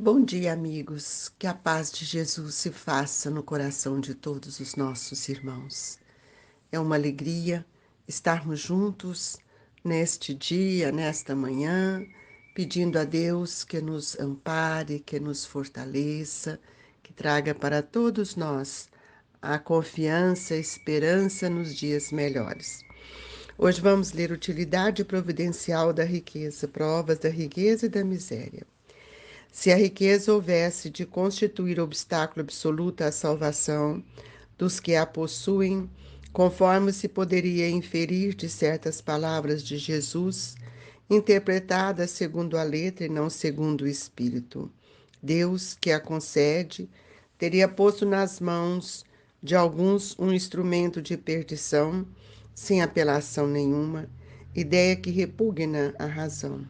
Bom dia, amigos. Que a paz de Jesus se faça no coração de todos os nossos irmãos. É uma alegria estarmos juntos neste dia, nesta manhã, pedindo a Deus que nos ampare, que nos fortaleça, que traga para todos nós a confiança e a esperança nos dias melhores. Hoje vamos ler Utilidade Providencial da Riqueza, Provas da Riqueza e da Miséria. Se a riqueza houvesse de constituir obstáculo absoluto à salvação dos que a possuem, conforme se poderia inferir de certas palavras de Jesus, interpretadas segundo a letra e não segundo o espírito, Deus, que a concede, teria posto nas mãos de alguns um instrumento de perdição, sem apelação nenhuma, ideia que repugna a razão.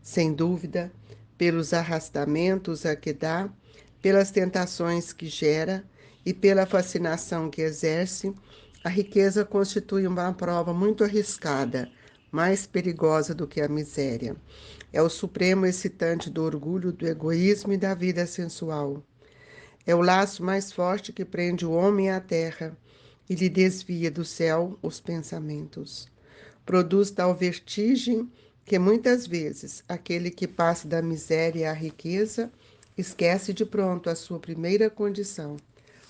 Sem dúvida, pelos arrastamentos a que dá, pelas tentações que gera e pela fascinação que exerce, a riqueza constitui uma prova muito arriscada, mais perigosa do que a miséria. É o supremo excitante do orgulho, do egoísmo e da vida sensual. É o laço mais forte que prende o homem à terra e lhe desvia do céu os pensamentos. Produz tal vertigem que muitas vezes aquele que passa da miséria à riqueza esquece de pronto a sua primeira condição,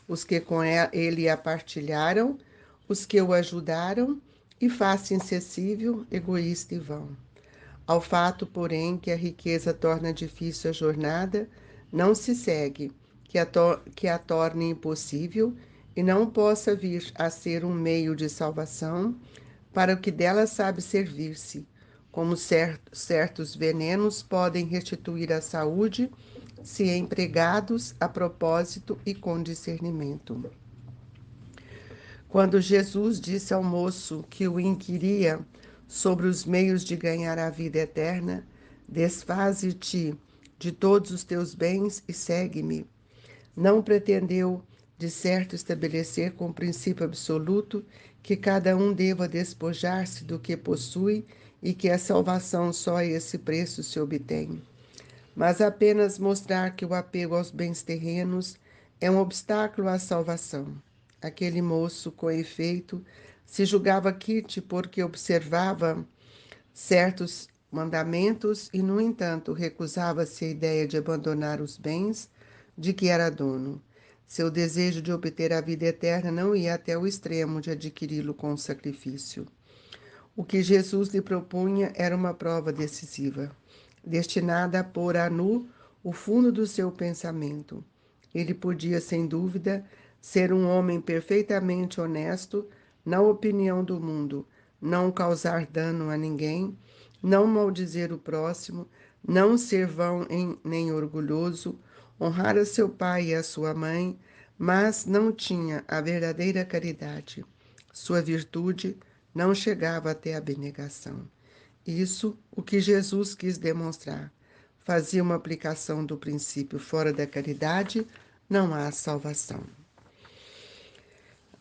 os que com ele a partilharam, os que o ajudaram, e faz-se insensível, egoísta e vão. Ao fato, porém, que a riqueza torna difícil a jornada, não se segue que a torne impossível e não possa vir a ser um meio de salvação para o que dela sabe servir-se, como certos venenos podem restituir a saúde se empregados a propósito e com discernimento. Quando Jesus disse ao moço que o inquiria sobre os meios de ganhar a vida eterna, desfaze-te de todos os teus bens e segue-me, não pretendeu, de certo, estabelecer com princípio absoluto que cada um deva despojar-se do que possui e que a salvação só a esse preço se obtém, mas apenas mostrar que o apego aos bens terrenos é um obstáculo à salvação. Aquele moço, com efeito, se julgava quite porque observava certos mandamentos e, no entanto, recusava-se a ideia de abandonar os bens de que era dono. Seu desejo de obter a vida eterna não ia até o extremo de adquiri-lo com sacrifício. O que Jesus lhe propunha era uma prova decisiva, destinada a pôr a nu o fundo do seu pensamento. Ele podia, sem dúvida, ser um homem perfeitamente honesto na opinião do mundo, não causar dano a ninguém, não maldizer o próximo, não ser vão nem orgulhoso, honrar a seu pai e a sua mãe, mas não tinha a verdadeira caridade. Sua virtude não chegava até a abnegação. Isso o que Jesus quis demonstrar. Fazia uma aplicação do princípio fora da caridade, não há salvação.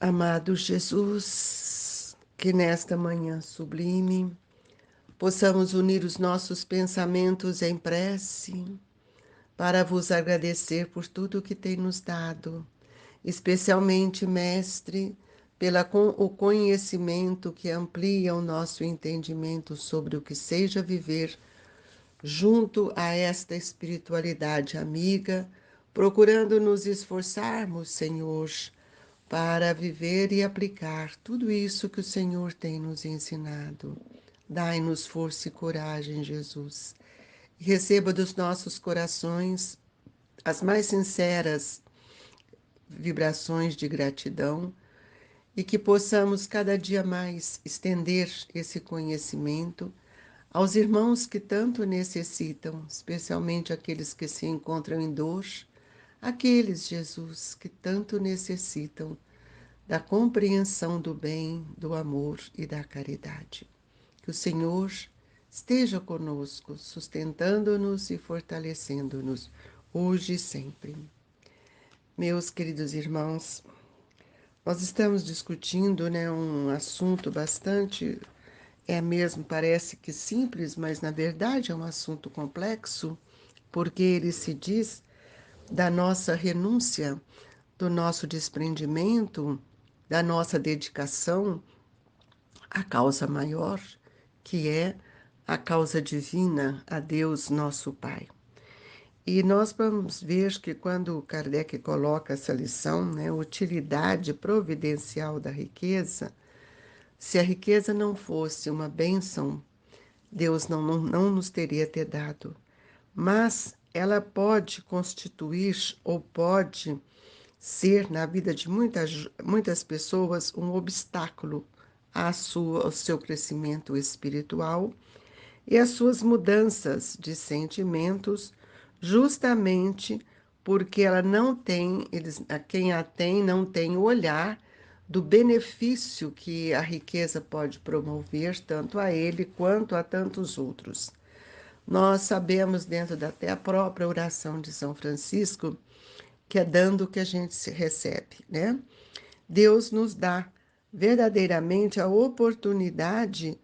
Amado Jesus, que nesta manhã sublime possamos unir os nossos pensamentos em prece para vos agradecer por tudo que tem nos dado, especialmente, Mestre, o conhecimento que amplia o nosso entendimento sobre o que seja viver junto a esta espiritualidade amiga, procurando nos esforçarmos, Senhor, para viver e aplicar tudo isso que o Senhor tem nos ensinado. Dai-nos força e coragem, Jesus. E receba dos nossos corações as mais sinceras vibrações de gratidão e que possamos cada dia mais estender esse conhecimento aos irmãos que tanto necessitam, especialmente aqueles que se encontram em dor, aqueles, Jesus, que tanto necessitam da compreensão do bem, do amor e da caridade. Que o Senhor esteja conosco, sustentando-nos e fortalecendo-nos, hoje e sempre. Meus queridos irmãos, nós estamos discutindo, um assunto bastante, parece que simples, mas na verdade é um assunto complexo, porque ele se diz da nossa renúncia, do nosso desprendimento, da nossa dedicação à causa maior, que é a causa divina, a Deus nosso Pai. E nós vamos ver que quando Kardec coloca essa lição, né, utilidade providencial da riqueza, se a riqueza não fosse uma bênção, Deus não nos teria te dado. Mas ela pode constituir ou pode ser, na vida de muitas pessoas, um obstáculo ao seu crescimento espiritual e às suas mudanças de sentimentos, justamente porque ela não tem, quem a tem não tem o olhar do benefício que a riqueza pode promover, tanto a ele quanto a tantos outros. Nós sabemos, dentro da até a própria oração de São Francisco, que é dando que a gente se recebe, né? Deus nos dá verdadeiramente a oportunidade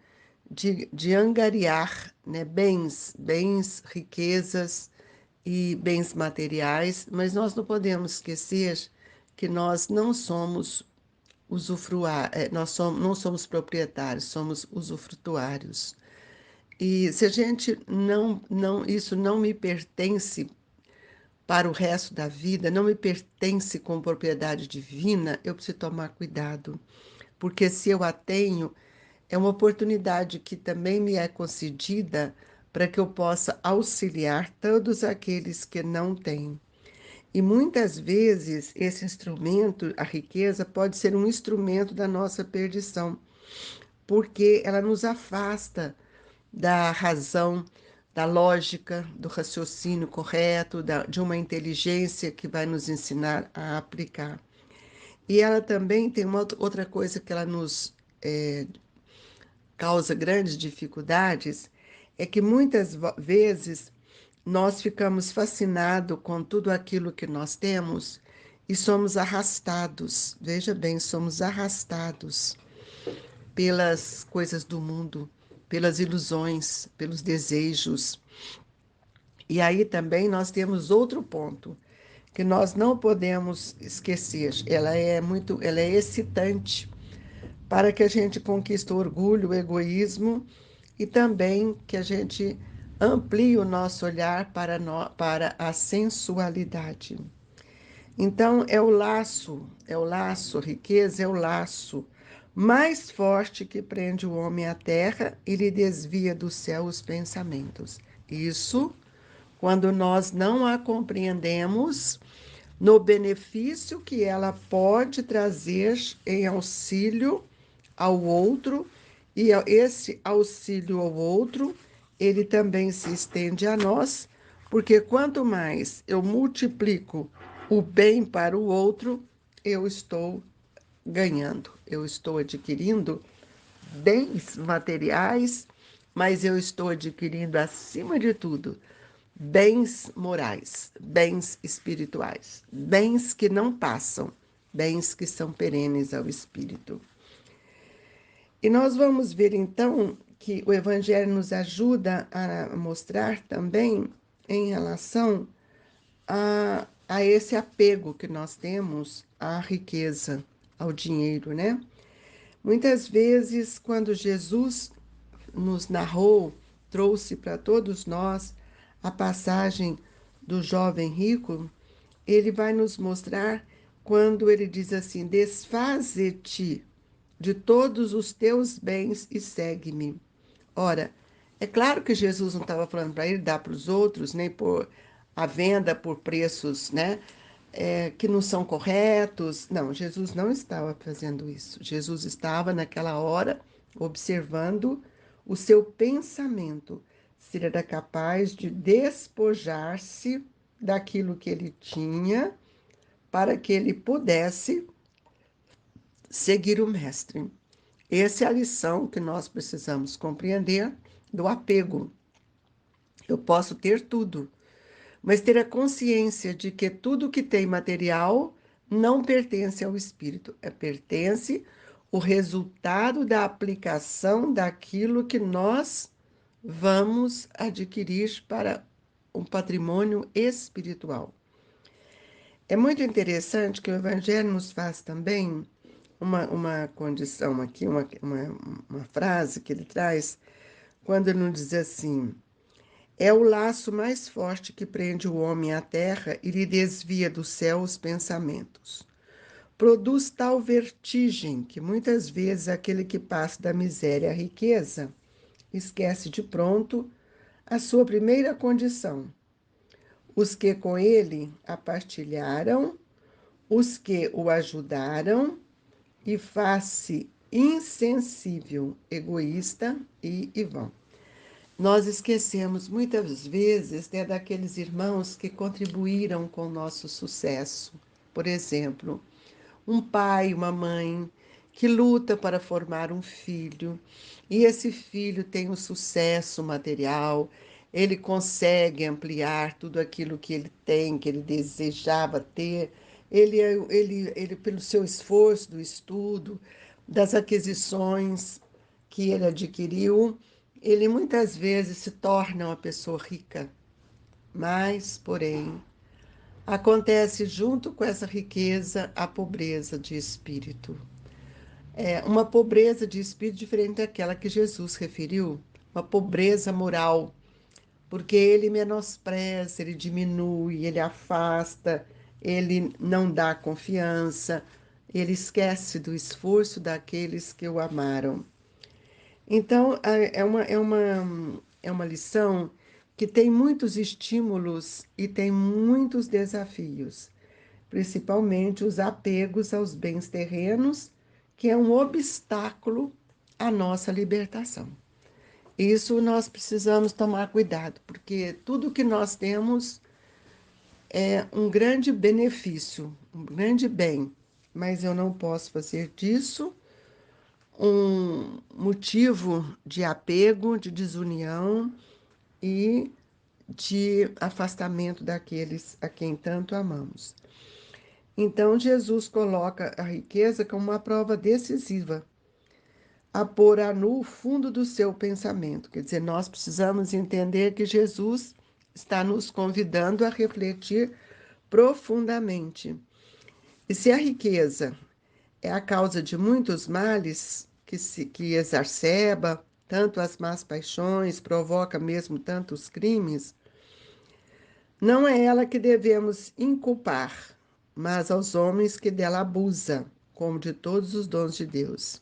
de angariar, né, bens, riquezas e bens materiais, mas nós não podemos esquecer que nós não somos não somos proprietários, somos usufrutuários. E se a gente isso não me pertence para o resto da vida, não me pertence com propriedade divina, eu preciso tomar cuidado, porque se eu a tenho, é uma oportunidade que também me é concedida para que eu possa auxiliar todos aqueles que não têm. E muitas vezes esse instrumento, a riqueza, pode ser um instrumento da nossa perdição, porque ela nos afasta da razão, da lógica, do raciocínio correto, de uma inteligência que vai nos ensinar a aplicar. E ela também tem uma outra coisa que ela nos causa grandes dificuldades, é que muitas vezes nós ficamos fascinados com tudo aquilo que nós temos e somos arrastados, veja bem, somos arrastados pelas coisas do mundo, pelas ilusões, pelos desejos. E aí também nós temos outro ponto que nós não podemos esquecer. Ela é excitante para que a gente conquiste o orgulho, o egoísmo e também que a gente amplie o nosso olhar para a sensualidade. Então, a riqueza é o laço mais forte que prende o homem à terra e lhe desvia do céu os pensamentos. Isso quando nós não a compreendemos no benefício que ela pode trazer em auxílio ao outro, e esse auxílio ao outro, ele também se estende a nós, porque quanto mais eu multiplico o bem para o outro, eu estou ganhando, eu estou adquirindo bens materiais, mas eu estou adquirindo, acima de tudo, bens morais, bens espirituais, bens que não passam, bens que são perenes ao espírito. E nós vamos ver então que o Evangelho nos ajuda a mostrar também em relação a esse apego que nós temos à riqueza, ao dinheiro, né? Muitas vezes, quando Jesus nos narrou, trouxe para todos nós a passagem do jovem rico, ele vai nos mostrar quando ele diz assim: desfaze-te de todos os teus bens e segue-me. Ora, é claro que Jesus não estava falando para ele dar para os outros, nem por a venda por preços, né, que não são corretos. Não, Jesus não estava fazendo isso. Jesus estava naquela hora observando o seu pensamento, se ele era capaz de despojar-se daquilo que ele tinha para que ele pudesse seguir o mestre. Essa é a lição que nós precisamos compreender do apego. Eu posso ter tudo, mas ter a consciência de que tudo que tem material não pertence ao espírito, pertence o resultado da aplicação daquilo que nós vamos adquirir para um patrimônio espiritual. É muito interessante que o Evangelho nos faz também uma condição aqui, uma frase que ele traz, quando ele nos diz assim: é o laço mais forte que prende o homem à terra e lhe desvia do céu os pensamentos. Produz tal vertigem que muitas vezes aquele que passa da miséria à riqueza esquece de pronto a sua primeira condição. Os que com ele a partilharam, os que o ajudaram, e faz-se insensível, egoísta e vão. Nós esquecemos muitas vezes, né, daqueles irmãos que contribuíram com o nosso sucesso. Por exemplo, um pai, uma mãe que luta para formar um filho, e esse filho tem um sucesso material, ele consegue ampliar tudo aquilo que ele tem, que ele desejava ter, ele pelo seu esforço do estudo, das aquisições que ele adquiriu, ele muitas vezes se torna uma pessoa rica, mas, porém, acontece junto com essa riqueza a pobreza de espírito. É uma pobreza de espírito diferente daquela que Jesus referiu, uma pobreza moral, porque ele menospreza, ele diminui, ele afasta, ele não dá confiança, ele esquece do esforço daqueles que o amaram. Então, é uma lição que tem muitos estímulos e tem muitos desafios, principalmente os apegos aos bens terrenos, que é um obstáculo à nossa libertação. Isso nós precisamos tomar cuidado, porque tudo que nós temos é um grande benefício, um grande bem, mas eu não posso fazer disso um motivo de apego, de desunião e de afastamento daqueles a quem tanto amamos. Então, Jesus coloca a riqueza como uma prova decisiva a pôr a nu o fundo do seu pensamento. Quer dizer, nós precisamos entender que Jesus está nos convidando a refletir profundamente. E se a riqueza é a causa de muitos males que exacerba tanto as más paixões, provoca mesmo tantos crimes, não é ela que devemos inculpar, mas aos homens que dela abusam, como de todos os dons de Deus.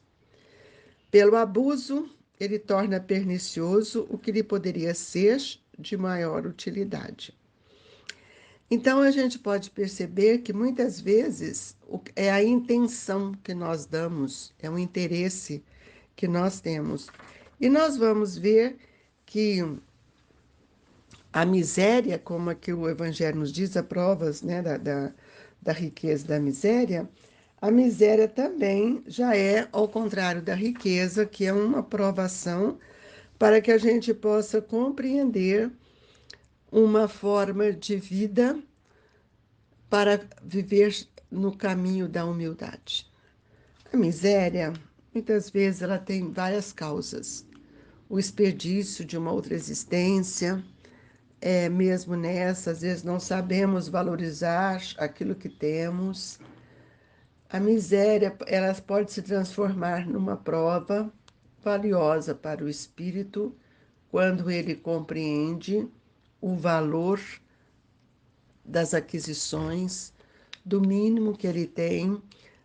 Pelo abuso, ele torna pernicioso o que lhe poderia ser de maior utilidade. Então, a gente pode perceber que muitas vezes é a intenção que nós damos, é o interesse que nós temos. E nós vamos ver que a miséria, como aqui o Evangelho nos diz, a provas, né, da riqueza e da miséria, a miséria também já é ao contrário da riqueza, que é uma provação para que a gente possa compreender uma forma de vida para viver no caminho da humildade. A miséria, muitas vezes, ela tem várias causas. O desperdício de uma outra existência, mesmo nessa, às vezes não sabemos valorizar aquilo que temos. A miséria, ela pode se transformar numa prova valiosa para o espírito quando ele compreende o valor das aquisições, do mínimo que ele tem,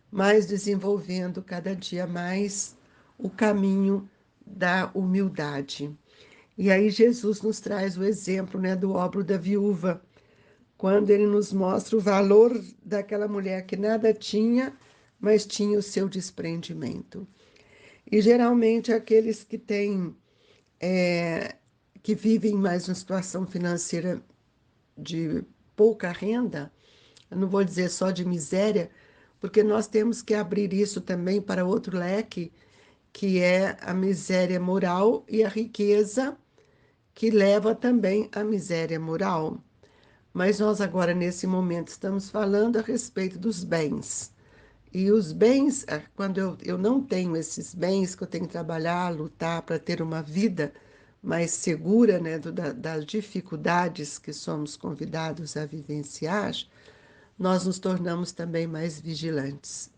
mas desenvolvendo cada dia mais o caminho da humildade. E aí Jesus nos traz o exemplo, né, do obro da viúva, quando ele nos mostra o valor daquela mulher que nada tinha, mas tinha o seu desprendimento. E geralmente aqueles que têm, que vivem mais uma situação financeira de pouca renda, eu não vou dizer só de miséria, porque nós temos que abrir isso também para outro leque, que é a miséria moral e a riqueza, que leva também à miséria moral. Mas nós agora, nesse momento, estamos falando a respeito dos bens. E os bens, quando eu não tenho esses bens, que eu tenho que trabalhar, lutar para ter uma vida mais segura, né, das dificuldades que somos convidados a vivenciar, nós nos tornamos também mais vigilantes.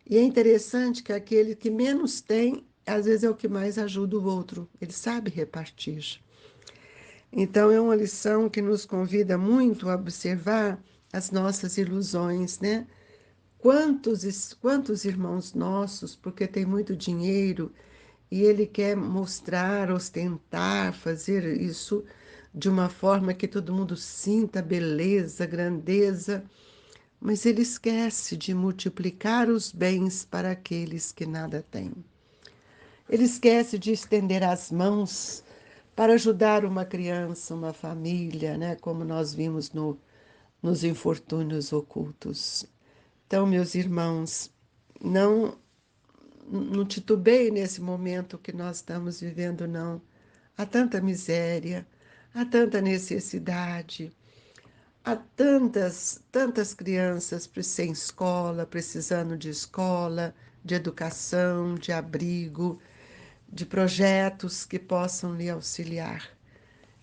E é interessante que aquele que menos tem, às vezes é o que mais ajuda o outro, ele sabe repartir. Então, é uma lição que nos convida muito a observar as nossas ilusões, né? Quantos irmãos nossos, porque tem muito dinheiro e ele quer mostrar, ostentar, fazer isso de uma forma que todo mundo sinta beleza, grandeza, mas ele esquece de multiplicar os bens para aqueles que nada têm. Ele esquece de estender as mãos para ajudar uma criança, uma família, né? Como nós vimos nos infortúnios ocultos. Então, meus irmãos, não, não titubeie nesse momento que nós estamos vivendo, não. Há tanta miséria, há tanta necessidade, há tantas crianças sem escola, precisando de escola, de educação, de abrigo, de projetos que possam lhe auxiliar.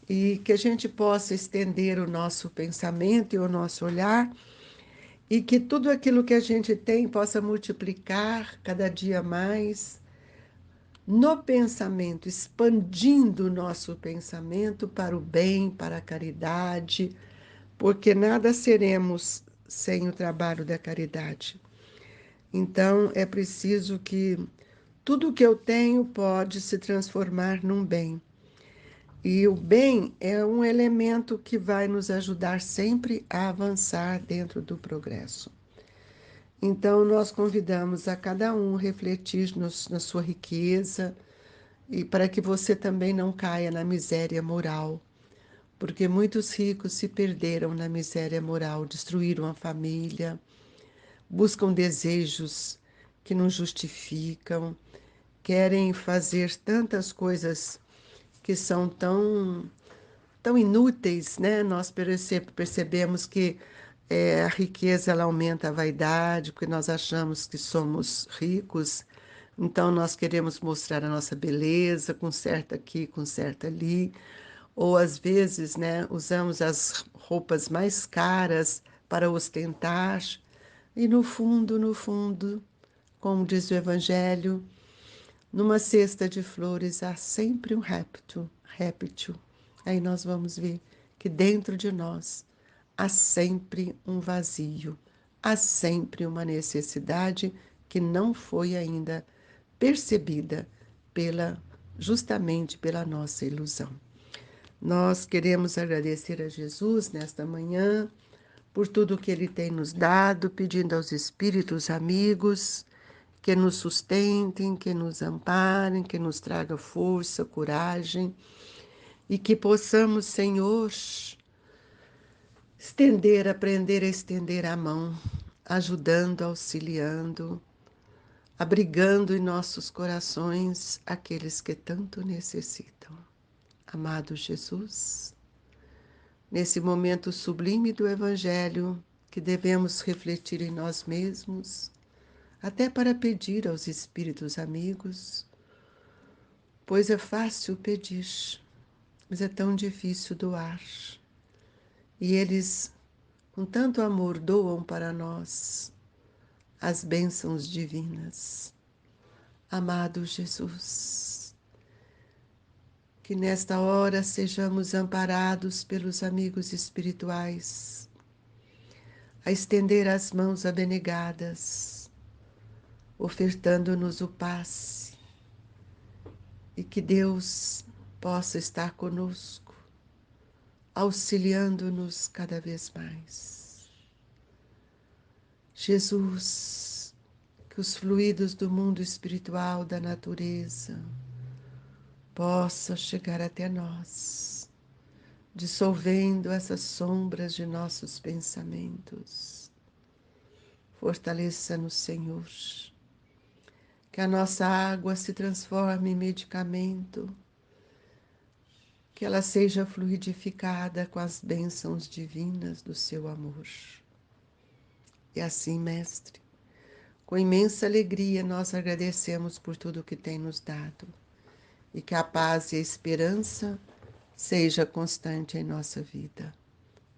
E que a gente possa estender o nosso pensamento e o nosso olhar e que tudo aquilo que a gente tem possa multiplicar cada dia mais no pensamento, expandindo o nosso pensamento para o bem, para a caridade, porque nada seremos sem o trabalho da caridade. Então, é preciso que tudo que eu tenho pode se transformar num bem. E o bem é um elemento que vai nos ajudar sempre a avançar dentro do progresso. Então, nós convidamos a cada um refletir na sua riqueza e para que você também não caia na miséria moral, porque muitos ricos se perderam na miséria moral, destruíram a família, buscam desejos que não justificam, querem fazer tantas coisas que são tão inúteis, né? Nós percebemos que a riqueza ela aumenta a vaidade, porque nós achamos que somos ricos, então nós queremos mostrar a nossa beleza, com certa aqui, com certa ali, ou às vezes, né, usamos as roupas mais caras para ostentar, e no fundo, como diz o Evangelho, numa cesta de flores há sempre um réptil. Aí nós vamos ver que dentro de nós há sempre um vazio, há sempre uma necessidade que não foi ainda percebida justamente pela nossa ilusão. Nós queremos agradecer a Jesus nesta manhã por tudo que ele tem nos dado, pedindo aos espíritos amigos que nos sustentem, que nos amparem, que nos traga força, coragem e que possamos, Senhor, aprender a estender a mão, ajudando, auxiliando, abrigando em nossos corações aqueles que tanto necessitam. Amado Jesus, nesse momento sublime do Evangelho, que devemos refletir em nós mesmos, até para pedir aos espíritos amigos, pois é fácil pedir, mas é tão difícil doar. E eles, com tanto amor, doam para nós as bênçãos divinas. Amado Jesus, que nesta hora sejamos amparados pelos amigos espirituais, a estender as mãos abnegadas, ofertando-nos o passe, e que Deus possa estar conosco, auxiliando-nos cada vez mais. Jesus, que os fluidos do mundo espiritual, da natureza, possam chegar até nós, dissolvendo essas sombras de nossos pensamentos. Fortaleça-nos, Senhor, que a nossa água se transforme em medicamento, que ela seja fluidificada com as bênçãos divinas do seu amor. E assim, Mestre, com imensa alegria nós agradecemos por tudo que tem nos dado e que a paz e a esperança seja constante em nossa vida.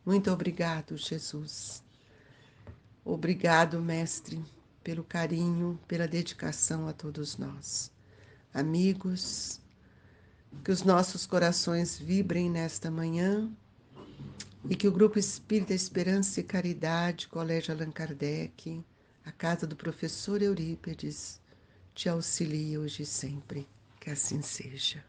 Muito obrigado, Jesus. Obrigado, Mestre, pelo carinho, pela dedicação a todos nós. Amigos, que os nossos corações vibrem nesta manhã e que o Grupo Espírita Esperança e Caridade, Colégio Allan Kardec, a Casa do Professor Eurípides, te auxilie hoje e sempre. Que assim seja.